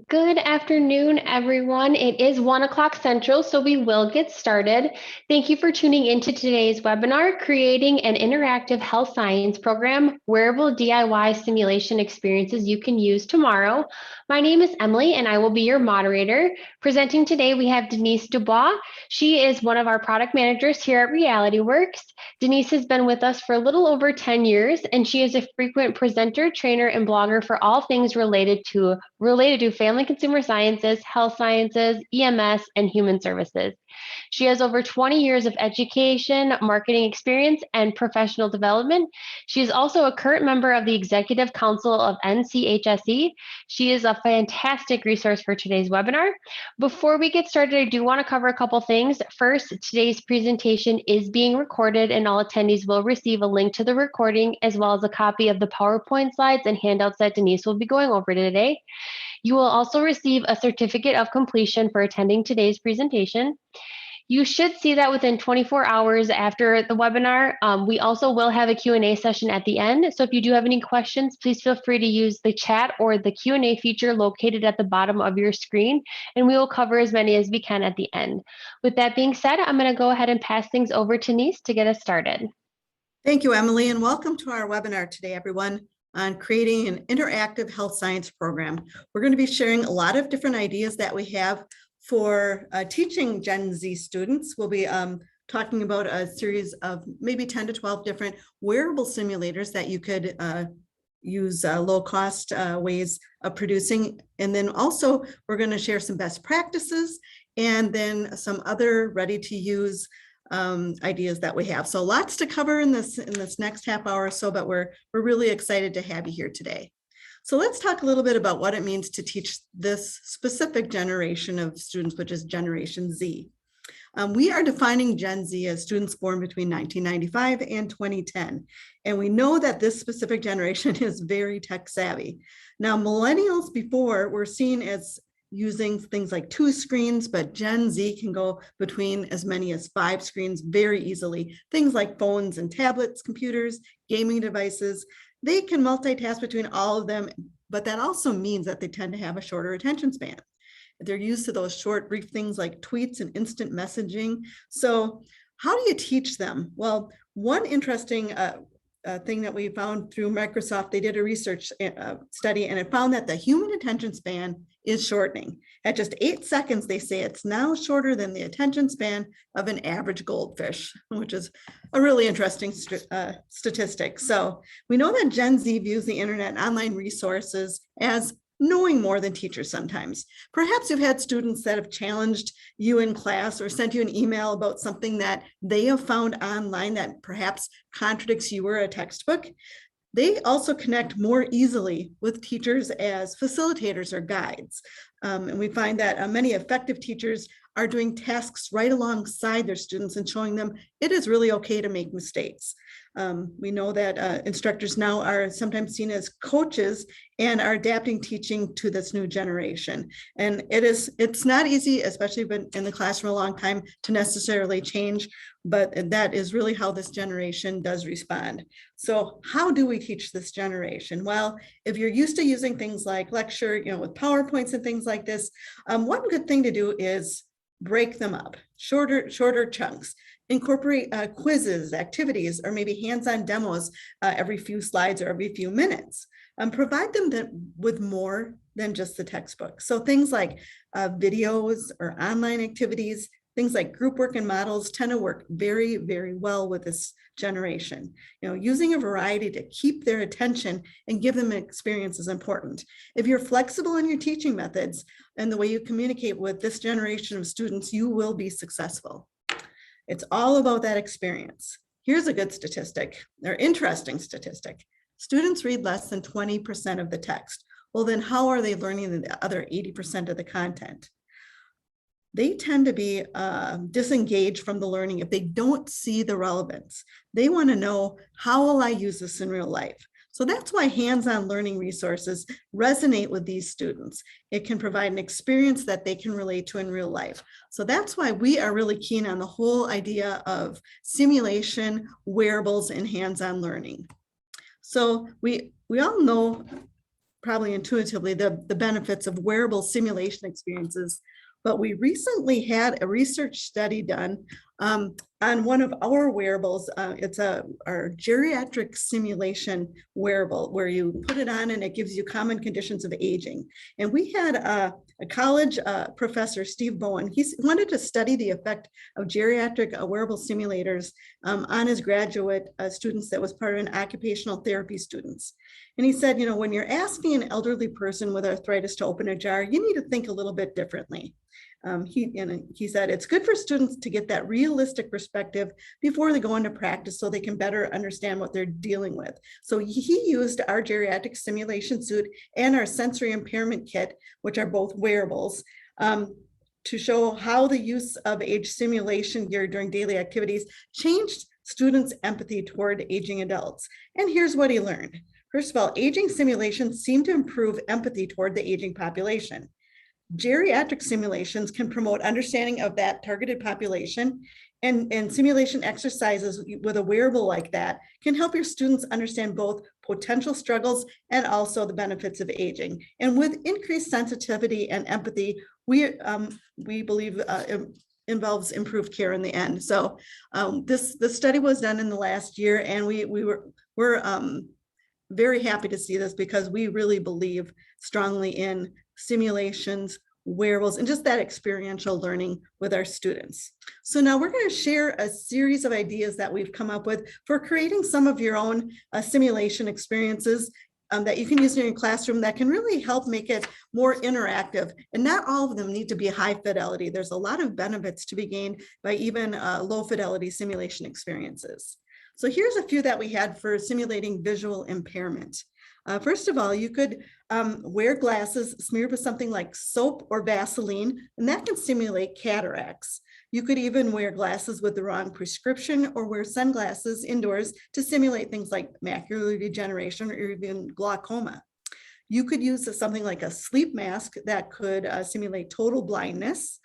Good afternoon, everyone. It is 1 o'clock Central, so we will get started. Thank you for tuning into today's webinar, Creating an Interactive Health Science Program, Wearable DIY Simulation Experiences You Can Use Tomorrow. My name is Emily, and I will be your moderator. Presenting today, we have Denise DuBois. She is one of our product managers here at Realityworks. Denise has been with us for a little over 10 years, and she is a frequent presenter, trainer, and blogger for all things related to family consumer sciences, health sciences, EMS, and human services. She has over 20 years of education, marketing experience, and professional development. She is also a current member of the Executive Council of NCHSE. She is a fantastic resource for today's webinar. Before we get started, I do want to cover a couple things. First, today's presentation is being recorded, and all attendees will receive a link to the recording as well as a copy of the PowerPoint slides and handouts that Denise will be going over today. You will also receive a certificate of completion for attending today's presentation. You should see that within 24 hours after the webinar. We also will have a Q&A session at the end. So if you do have any questions, please feel free to use the chat or the Q&A feature located at the bottom of your screen, and we will cover as many as we can at the end. With that being said, I'm going to go ahead and pass things over to Denise to get us started. Thank you, Emily, and welcome to our webinar today, everyone, on creating an interactive health science program. We're going to be sharing a lot of different ideas that we have for teaching Gen Z students. We'll be talking about a series of maybe 10 to 12 different wearable simulators that you could use low-cost ways of producing. And then also, we're going to share some best practices and then some other ready-to-use ideas that we have. So lots to cover in this next half hour or so, but we're really excited to have you here today. So let's talk a little bit about what it means to teach this specific generation of students, which is Generation Z. We are defining Gen Z as students born between 1995 and 2010. And we know that this specific generation is very tech savvy. Now, millennials before were seen as using things like 2 screens, but Gen Z can go between as many as 5 screens very easily. Things like phones and tablets, computers, gaming devices. They can multitask between all of them, but that also means that they tend to have a shorter attention span. They're used to those short, brief things like tweets and instant messaging. So how do you teach them? Well, one interesting thing that we found through Microsoft, they did a research study, and it found that the human attention span is shortening. At just 8 seconds, they say it's now shorter than the attention span of an average goldfish, which is a really interesting statistic. So we know that Gen Z views the internet and online resources as knowing more than teachers sometimes. Perhaps you've had students that have challenged you in class or sent you an email about something that they have found online that perhaps contradicts you or a textbook. They also connect more easily with teachers as facilitators or guides. And we find that many effective teachers are doing tasks right alongside their students and showing them it is really okay to make mistakes. We know that instructors now are sometimes seen as coaches and are adapting teaching to this new generation. And it's not easy, especially been in the classroom a long time, to necessarily change, but that is really how this generation does respond. So how do we teach this generation? Well, if you're used to using things like lecture, with PowerPoints and things like this, one good thing to do is break them up, shorter chunks. Incorporate quizzes, activities, or maybe hands-on demos every few slides or every few minutes. Provide them with more than just the textbook. So things like videos or online activities, things like group work and models tend to work very, very well with this generation. Using a variety to keep their attention and give them an experience is important. If you're flexible in your teaching methods and the way you communicate with this generation of students, you will be successful. It's all about that experience. Here's a good statistic, or interesting statistic. Students read less than 20% of the text. Well, then how are they learning the other 80% of the content? They tend to be disengaged from the learning if they don't see the relevance. They want to know, how will I use this in real life? So that's why hands-on learning resources resonate with these students. It can provide an experience that they can relate to in real life. So that's why we are really keen on the whole idea of simulation, wearables, and hands-on learning. So we all know probably intuitively the benefits of wearable simulation experiences. But we recently had a research study done on one of our wearables. It's our geriatric simulation wearable, where you put it on and it gives you common conditions of aging. And we had a college professor, Steve Bowen. He wanted to study the effect of geriatric wearable simulators on his graduate students that was part of an occupational therapy students. And he said, you know, when you're asking an elderly person with arthritis to open a jar, you need to think a little bit differently. He said it's good for students to get that realistic perspective before they go into practice so they can better understand what they're dealing with. So he used our geriatric simulation suit and our sensory impairment kit, which are both wearables, to show how the use of age simulation gear during daily activities changed students' empathy toward aging adults. And here's what he learned. First of all, aging simulations seem to improve empathy toward the aging population. Geriatric simulations can promote understanding of that targeted population, and simulation exercises with a wearable like that can help your students understand both potential struggles and also the benefits of aging. And with increased sensitivity and empathy, we believe involves improved care in the end. So this study was done in the last year, and we're very happy to see this because we really believe strongly in simulations, wearables, and just that experiential learning with our students. So now we're going to share a series of ideas that we've come up with for creating some of your own simulation experiences that you can use in your classroom that can really help make it more interactive. And not all of them need to be high fidelity. There's a lot of benefits to be gained by even low fidelity simulation experiences. So here's a few that we had for simulating visual impairment. First of all, you could wear glasses smeared with something like soap or Vaseline, and that can simulate cataracts. You could even wear glasses with the wrong prescription or wear sunglasses indoors to simulate things like macular degeneration or even glaucoma. You could use something like a sleep mask that could simulate total blindness.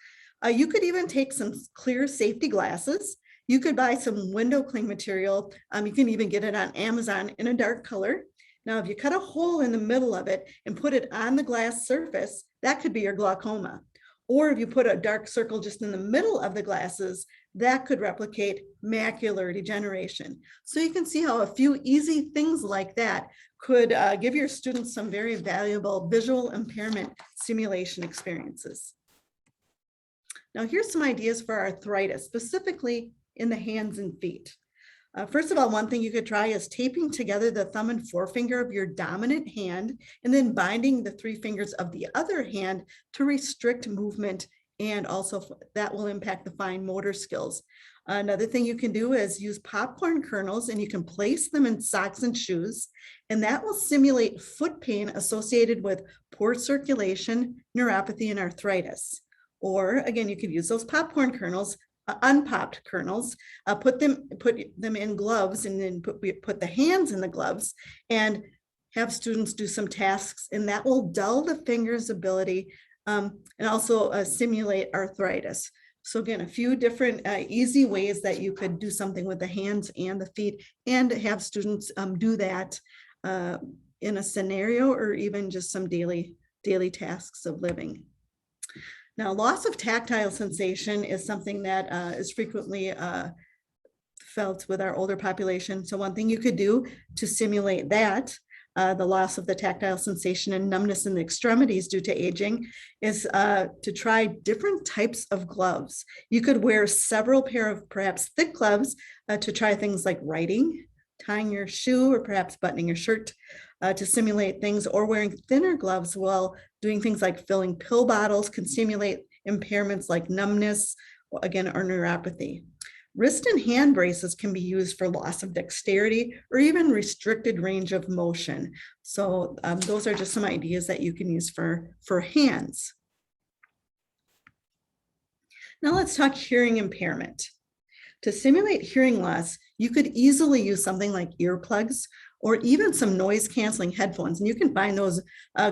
You could even take some clear safety glasses. You could buy some window cling material. You can even get it on Amazon in a dark color. Now, if you cut a hole in the middle of it and put it on the glass surface, that could be your glaucoma. Or if you put a dark circle just in the middle of the glasses, that could replicate macular degeneration. So you can see how a few easy things like that could give your students some very valuable visual impairment simulation experiences. Now, here's some ideas for arthritis, specifically in the hands and feet. First of all, one thing you could try is taping together the thumb and forefinger of your dominant hand and then binding the three fingers of the other hand to restrict movement, and also that will impact the fine motor skills. Another thing you can do is use popcorn kernels, and you can place them in socks and shoes, and that will simulate foot pain associated with poor circulation, neuropathy, and arthritis. Or again, you could use those popcorn kernels, unpopped kernels, put them in gloves, and then put the hands in the gloves and have students do some tasks, and that will dull the fingers' ability and also simulate arthritis. So again, a few different easy ways that you could do something with the hands and the feet, and have students do that in a scenario or even just some daily tasks of living. Now, loss of tactile sensation is something that is frequently felt with our older population. So one thing you could do to simulate that, the loss of the tactile sensation and numbness in the extremities due to aging, is to try different types of gloves. You could wear several pair of perhaps thick gloves to try things like writing, tying your shoe, or perhaps buttoning your shirt to simulate things, or wearing thinner gloves while doing things like filling pill bottles can simulate impairments like numbness, again, or neuropathy. Wrist and hand braces can be used for loss of dexterity or even restricted range of motion. So those are just some ideas that you can use for hands. Now let's talk hearing impairment. To simulate hearing loss, you could easily use something like earplugs or even some noise canceling headphones. And you can find those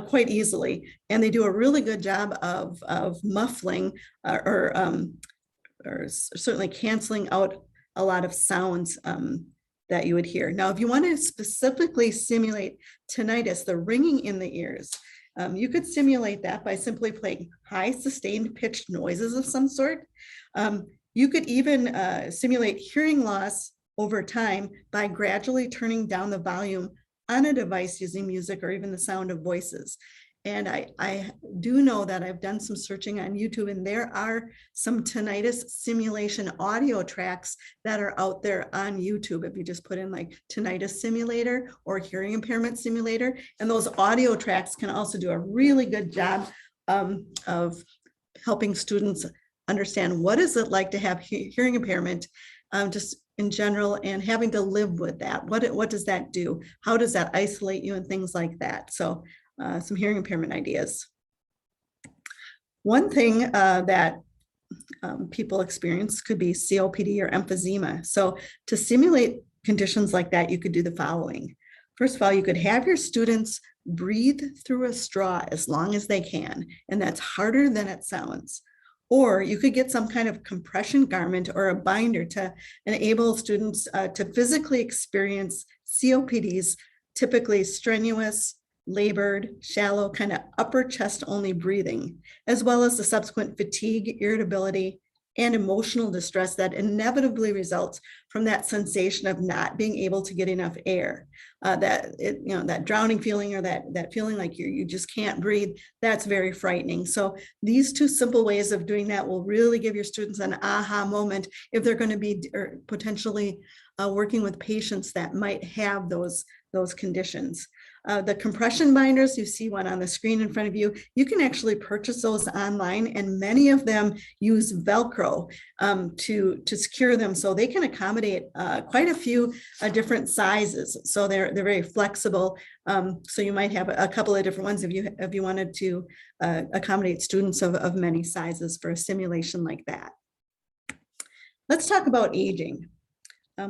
quite easily. And they do a really good job of muffling or certainly canceling out a lot of sounds that you would hear. Now, if you want to specifically simulate tinnitus, the ringing in the ears, you could simulate that by simply playing high sustained pitched noises of some sort. You could even simulate hearing loss over time by gradually turning down the volume on a device using music or even the sound of voices. And I do know that I've done some searching on YouTube, and there are some tinnitus simulation audio tracks that are out there on YouTube. If you just put in like tinnitus simulator or hearing impairment simulator, and those audio tracks can also do a really good job of helping students understand what is it like to have hearing impairment just in general, and having to live with that. What does that do? How does that isolate you and things like that? So some hearing impairment ideas. One thing that people experience could be COPD or emphysema. So to simulate conditions like that, you could do the following. First of all, you could have your students breathe through a straw as long as they can, and that's harder than it sounds. Or you could get some kind of compression garment or a binder to enable students to physically experience COPDs, typically strenuous, labored, shallow, kind of upper chest only breathing, as well as the subsequent fatigue, irritability, and emotional distress that inevitably results from that sensation of not being able to get enough air. That drowning feeling, or that feeling like you just can't breathe, that's very frightening. So these two simple ways of doing that will really give your students an aha moment if they're going to be potentially working with patients that might have those conditions. The compression binders, you see one on the screen in front of you, you can actually purchase those online, and many of them use Velcro to secure them, so they can accommodate quite a few different sizes. So they're very flexible. So you might have a couple of different ones if you wanted to accommodate students of many sizes for a simulation like that. Let's talk about aging.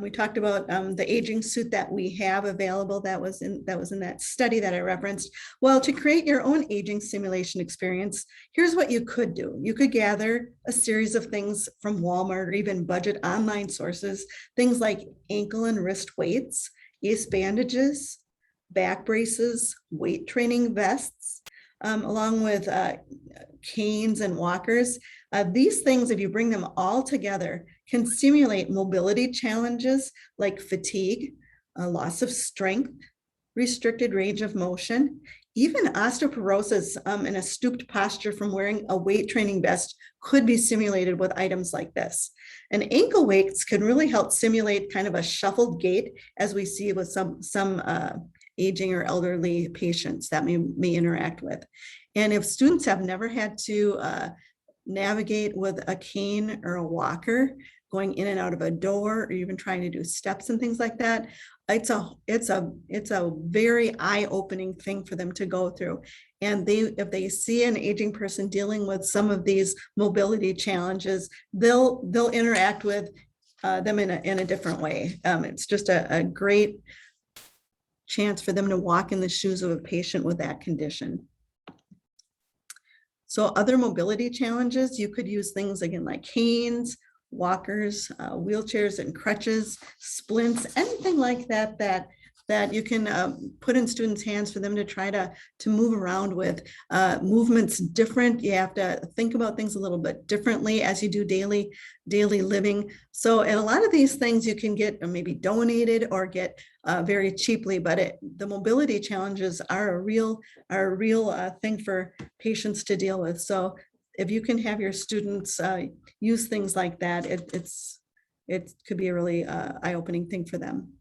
We talked about the aging suit that we have available that was in that study that I referenced. Well, to create your own aging simulation experience, here's what you could do. You could gather a series of things from Walmart or even budget online sources, things like ankle and wrist weights, ace bandages, back braces, weight training vests, along with canes and walkers. These things, if you bring them all together, can simulate mobility challenges like fatigue, loss of strength, restricted range of motion, even osteoporosis in a stooped posture from wearing a weight training vest could be simulated with items like this. And ankle weights can really help simulate kind of a shuffled gait, as we see with some aging or elderly patients that may interact with. And if students have never had to navigate with a cane or a walker, going in and out of a door, or even trying to do steps and things like that, it's a very eye-opening thing for them to go through. And if they see an aging person dealing with some of these mobility challenges, they'll interact with them in a different way. It's just a great chance for them to walk in the shoes of a patient with that condition. So other mobility challenges, you could use things again like canes, walkers, wheelchairs and crutches, splints, anything like that you can put in students' hands for them to try to move around with. Movement's different. You have to think about things a little bit differently as you do daily living. So, and a lot of these things you can get maybe donated or get very cheaply, but the mobility challenges are a real thing for patients to deal with. So if you can have your students use things like that, it could be a really eye-opening thing for them.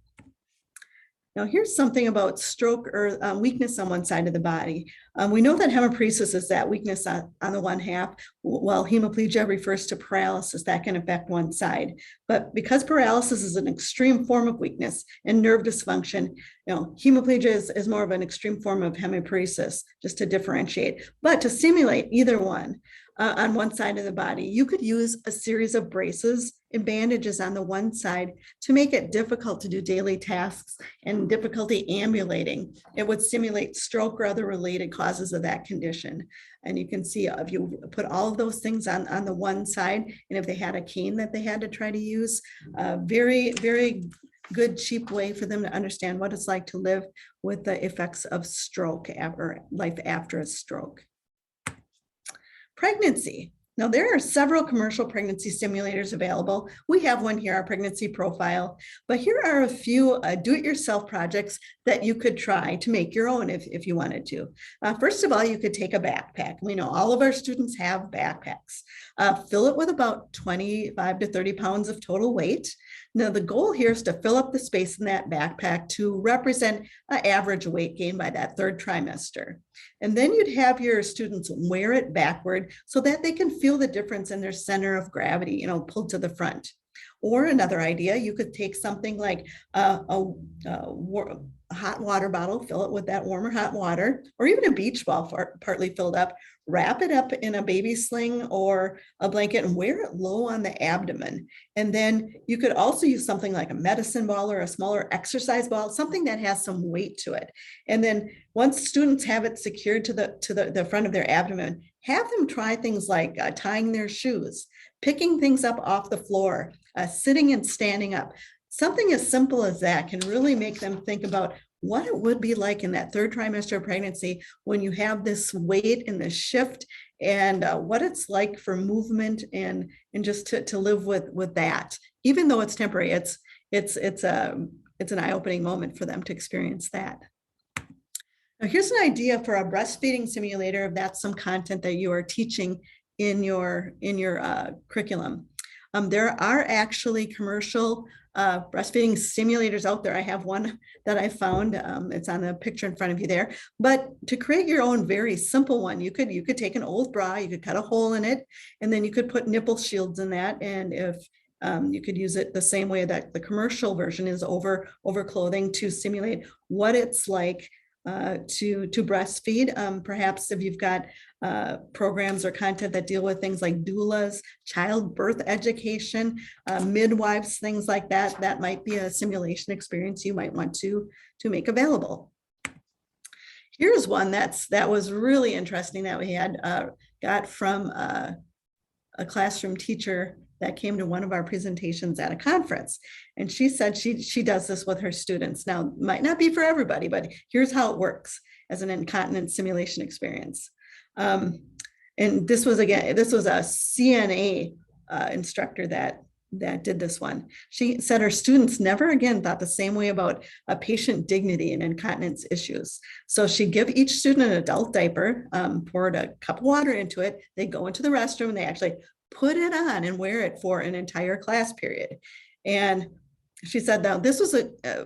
Now, here's something about stroke or weakness on one side of the body. We know that hemiparesis is that weakness on the one half, while hemiplegia refers to paralysis that can affect one side. But because paralysis is an extreme form of weakness and nerve dysfunction, hemiplegia is more of an extreme form of hemiparesis, just to differentiate. But to simulate either one, on one side of the body, you could use a series of braces and bandages on the one side to make it difficult to do daily tasks and difficulty ambulating. It would simulate stroke or other related causes of that condition. And you can see if you put all of those things on the one side, and if they had a cane that they had to try to use, very, very good, cheap way for them to understand what it's like to live with the effects of stroke or life after a stroke. Pregnancy. Now, there are several commercial pregnancy simulators available. We have one here, our pregnancy profile, but here are a few do-it-yourself projects that you could try to make your own if you wanted to. First of all, you could take a backpack. We know all of our students have backpacks. Fill it with about 25 to 30 pounds of total weight. Now, the goal here is to fill up the space in that backpack to represent an average weight gain by that third trimester. And then you'd have your students wear it backward so that they can feel the difference in their center of gravity, pulled to the front. Or another idea, you could take something like a hot water bottle, fill it with that warmer hot water, or even a beach ball partly filled up, wrap it up in a baby sling or a blanket and wear it low on the abdomen. And then you could also use something like a medicine ball or a smaller exercise ball, something that has some weight to it. And then once students have it secured to the front of their abdomen, have them try things like tying their shoes, picking things up off the floor, sitting and standing up. Something as simple as that can really make them think about what it would be like in that third trimester of pregnancy when you have this weight and this shift, and what it's like for movement and just to live with that. Even though it's temporary, it's an eye-opening moment for them to experience that. Now, here's an idea for a breastfeeding simulator if that's some content that you are teaching in your curriculum. There are actually commercial breastfeeding simulators out there. I have one that I found. It's on the picture in front of you there. But to create your own very simple one, you could take an old bra, you could cut a hole in it, and then you could put nipple shields in that. And if you could use it the same way that the commercial version is over clothing to simulate what it's like to breastfeed. Perhaps if you've got programs or content that deal with things like doulas, childbirth education, midwives, things like that, that might be a simulation experience you might want to make available. Here's one that was really interesting that we got from a classroom teacher that came to one of our presentations at a conference. And she said she does this with her students. Now, it might not be for everybody, but here's how it works as an incontinence simulation experience. And this was a CNA instructor that did this one. She said her students never again thought the same way about patient dignity and incontinence issues. So she'd give each student an adult diaper, poured a cup of water into it. They go into the restroom and they actually put it on and wear it for an entire class period. And she said that this was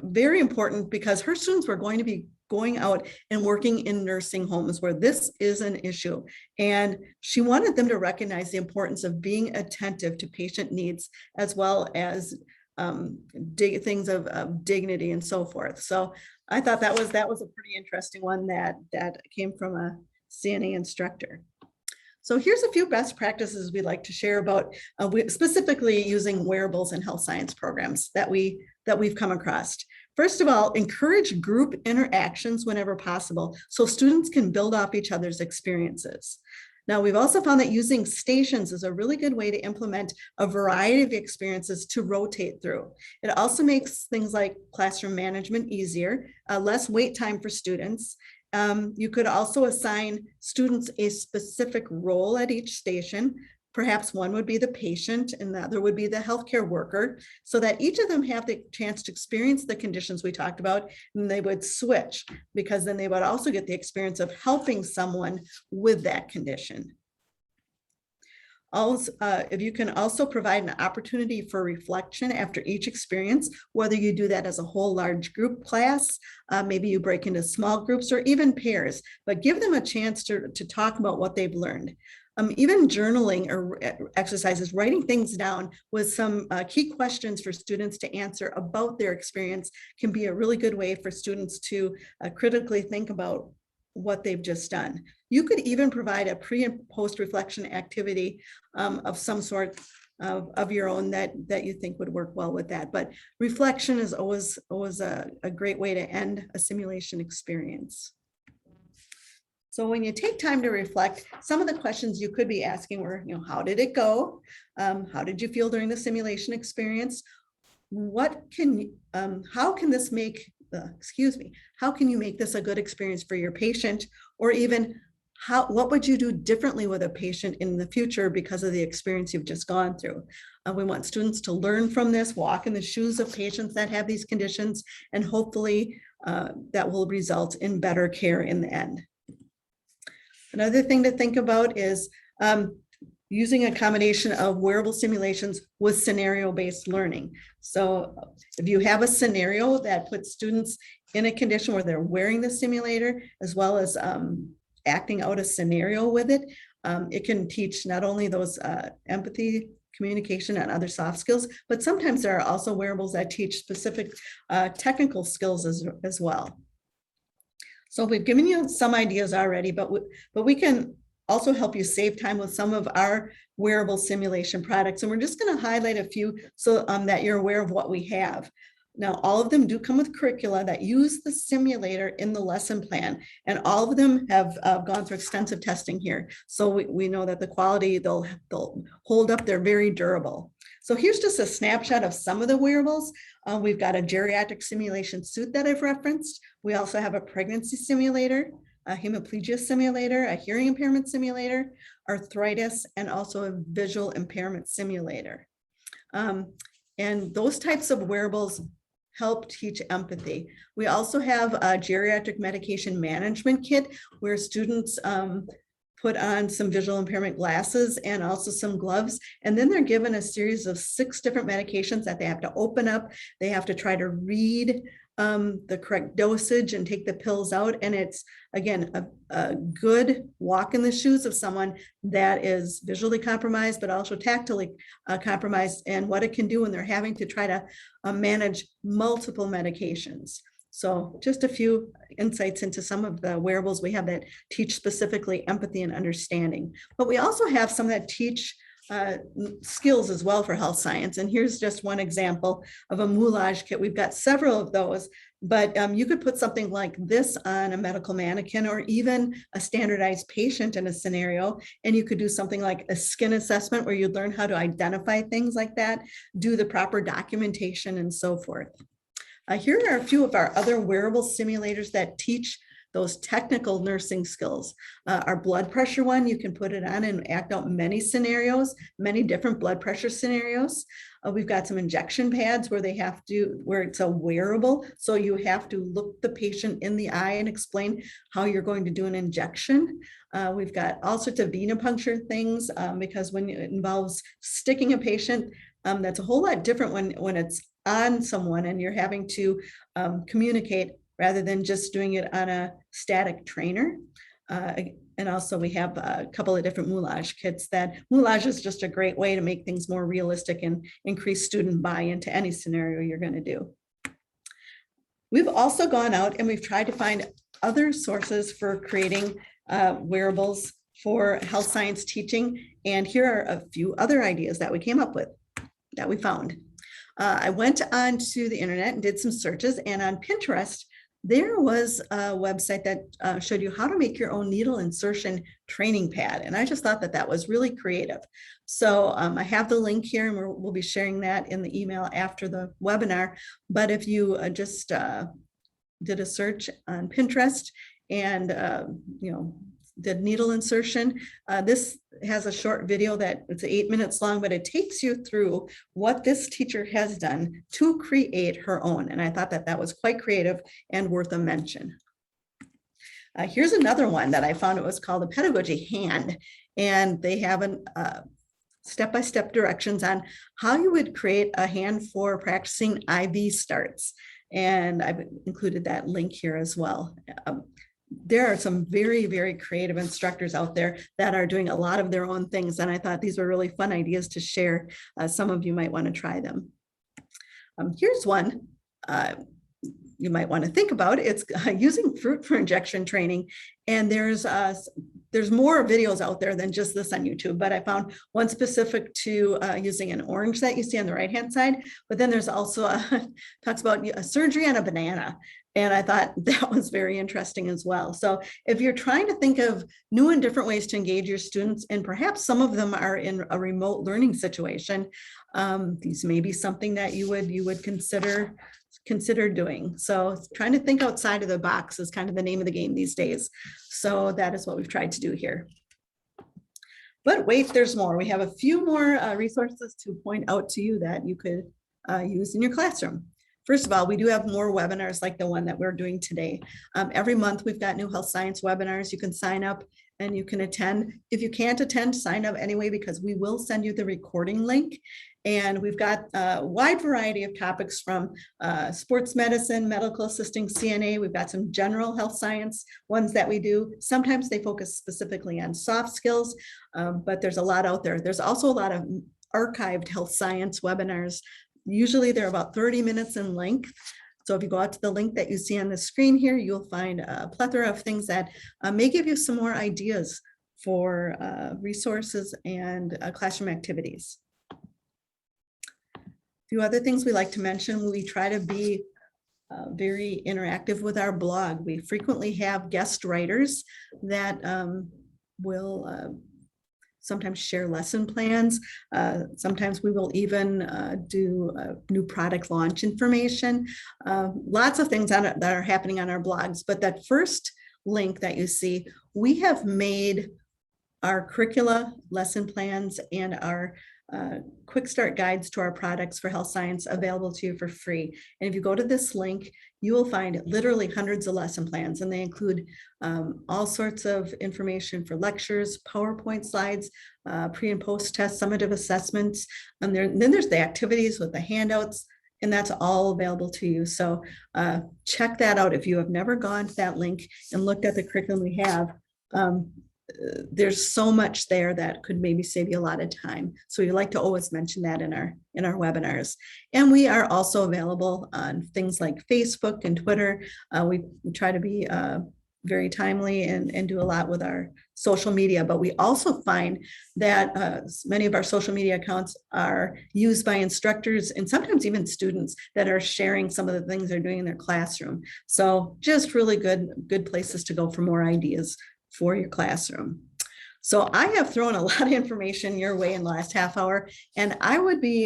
very important because her students were going to be going out and working in nursing homes where this is an issue. And she wanted them to recognize the importance of being attentive to patient needs as well as things of dignity and so forth. So I thought that was a pretty interesting one that came from a CNA instructor. So here's a few best practices we'd like to share about specifically using wearables in health science programs that we've come across. First of all, encourage group interactions whenever possible so students can build off each other's experiences. Now, we've also found that using stations is a really good way to implement a variety of experiences to rotate through. It also makes things like classroom management easier, less wait time for students. You could also assign students a specific role at each station. Perhaps one would be the patient and the other would be the healthcare worker, so that each of them have the chance to experience the conditions we talked about, and they would switch because then they would also get the experience of helping someone with that condition. Also, if you can also provide an opportunity for reflection after each experience, whether you do that as a whole large group class, maybe you break into small groups or even pairs, but give them a chance to talk about what they've learned. Even journaling or exercises, writing things down with some key questions for students to answer about their experience can be a really good way for students to critically think about what they've just done. You could even provide a pre and post reflection activity of some sort of your own that you think would work well with that. But reflection is always a great way to end a simulation experience. So when you take time to reflect, some of the questions you could be asking were, how did it go? How did you feel during the simulation experience? how can this make, how can you make this a good experience for your patient? Or even what would you do differently with a patient in the future because of the experience you've just gone through? We want students to learn from this, walk in the shoes of patients that have these conditions, and hopefully that will result in better care in the end. Another thing to think about is using a combination of wearable simulations with scenario-based learning. So if you have a scenario that puts students in a condition where they're wearing the simulator, as well as acting out a scenario with it, it can teach not only those empathy, communication, and other soft skills, but sometimes there are also wearables that teach specific technical skills as well. So we've given you some ideas already, but we can also help you save time with some of our wearable simulation products. And we're just going to highlight a few so that you're aware of what we have. Now, all of them do come with curricula that use the simulator in the lesson plan, and all of them have gone through extensive testing here. So we know that the quality, they'll hold up, they're very durable. So here's just a snapshot of some of the wearables. We've got a geriatric simulation suit that I've referenced. We also have a pregnancy simulator, a hemiplegia simulator, a hearing impairment simulator, arthritis, and also a visual impairment simulator. And those types of wearables help teach empathy. We also have a geriatric medication management kit where students put on some visual impairment glasses and also some gloves. And then they're given a series of 6 different medications that they have to open up. They have to try to read the correct dosage and take the pills out. And it's, again, a good walk in the shoes of someone that is visually compromised, but also tactily compromised, and what it can do when they're having to try to manage multiple medications. So just a few insights into some of the wearables we have that teach specifically empathy and understanding. But we also have some that teach skills as well for health science. And here's just one example of a moulage kit. We've got several of those, but you could put something like this on a medical mannequin or even a standardized patient in a scenario. And you could do something like a skin assessment where you'd learn how to identify things like that, do the proper documentation, and so forth. Here are a few of our other wearable simulators that teach those technical nursing skills. Our blood pressure one, you can put it on and act out many scenarios, many different blood pressure scenarios. We've got some injection pads where it's a wearable. So you have to look the patient in the eye and explain how you're going to do an injection. We've got all sorts of venipuncture things because when it involves sticking a patient, that's a whole lot different when it's on someone and you're having to communicate rather than just doing it on a static trainer. And also we have a couple of different moulage kits. Moulage is just a great way to make things more realistic and increase student buy-in to any scenario you're going to do. We've also gone out and we've tried to find other sources for creating wearables for health science teaching. And here are a few other ideas that we came up with, that we found. I went onto the internet and did some searches, and on Pinterest, there was a website that showed you how to make your own needle insertion training pad. And I just thought that was really creative. So I have the link here, and we'll be sharing that in the email after the webinar. But if you just did a search on Pinterest and did needle insertion, this has a short video that it's 8 minutes long, but it takes you through what this teacher has done to create her own. And I thought that was quite creative and worth a mention. Here's another one that I found. It was called the Pedagogy Hand, and they have step-by-step directions on how you would create a hand for practicing IV starts. And I've included that link here as well. There are some very, very creative instructors out there that are doing a lot of their own things. And I thought these were really fun ideas to share. Some of you might want to try them. Here's one you might want to think about. It's using fruit for injection training. And there's there's more videos out there than just this on YouTube, but I found one specific to using an orange that you see on the right-hand side. But then there's also talks about a surgery on a banana. And I thought that was very interesting as well. So if you're trying to think of new and different ways to engage your students, and perhaps some of them are in a remote learning situation, these may be something that you would consider doing. So trying to think outside of the box is kind of the name of the game these days. So that is what we've tried to do here. But wait, there's more. We have a few more resources to point out to you that you could use in your classroom. First of all, we do have more webinars like the one that we're doing today. Every month we've got new health science webinars. You can sign up and you can attend. If you can't attend, sign up anyway, because we will send you the recording link. And we've got a wide variety of topics from sports medicine, medical assisting, CNA. We've got some general health science ones that we do. Sometimes they focus specifically on soft skills, but there's a lot out there. There's also a lot of archived health science webinars. Usually they're about 30 minutes in length. So if you go out to the link that you see on the screen here, you'll find a plethora of things that may give you some more ideas for resources and classroom activities. A few other things we like to mention: we try to be very interactive with our blog. We frequently have guest writers that will sometimes share lesson plans. Sometimes we will even do new product launch information. Lots of things that are happening on our blogs. But that first link that you see, we have made our curricula, lesson plans, and our quick start guides to our products for health science available to you for free. And if you go to this link, you will find literally hundreds of lesson plans, and they include all sorts of information for lectures, PowerPoint slides, pre and post test, summative assessments. And then there's the activities with the handouts, and that's all available to you. So check that out. If you have never gone to that link and looked at the curriculum we have, there's so much there that could maybe save you a lot of time. So we like to always mention that in our webinars. And we are also available on things like Facebook and Twitter. We try to be very timely and do a lot with our social media, but we also find that many of our social media accounts are used by instructors and sometimes even students that are sharing some of the things they're doing in their classroom. So just really good places to go for more ideas for your classroom. So I have thrown a lot of information your way in the last half hour, and I would be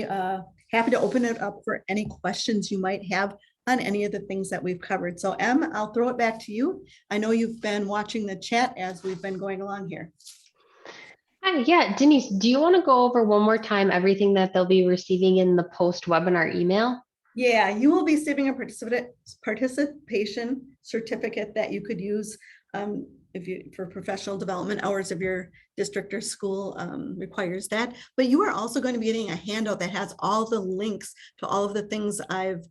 happy to open it up for any questions you might have on any of the things that we've covered. So Em, I'll throw it back to you. I know you've been watching the chat as we've been going along here. Hi, yeah, Denise, do you want to go over one more time everything that they'll be receiving in the post-webinar email? Yeah, you will be receiving a participation certificate that you could use for professional development hours if your district or school requires that. But you are also going to be getting a handout that has all the links to all of the things I've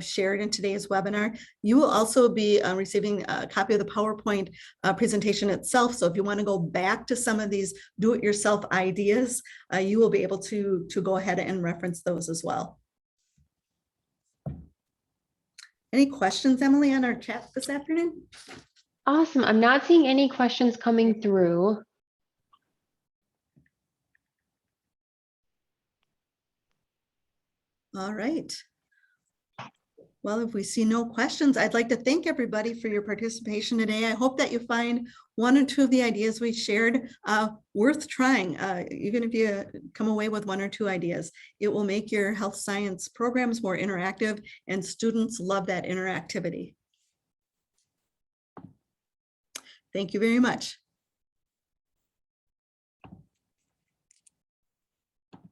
shared in today's webinar. You will also be receiving a copy of the PowerPoint presentation itself. So if you want to go back to some of these do-it-yourself ideas, you will be able to go ahead and reference those as well. Any questions, Emily, on our chat this afternoon? Awesome. I'm not seeing any questions coming through. All right. Well, if we see no questions, I'd like to thank everybody for your participation today. I hope that you find one or two of the ideas we shared worth trying. Even if you come away with one or two ideas, it will make your health science programs more interactive, and students love that interactivity. Thank you very much.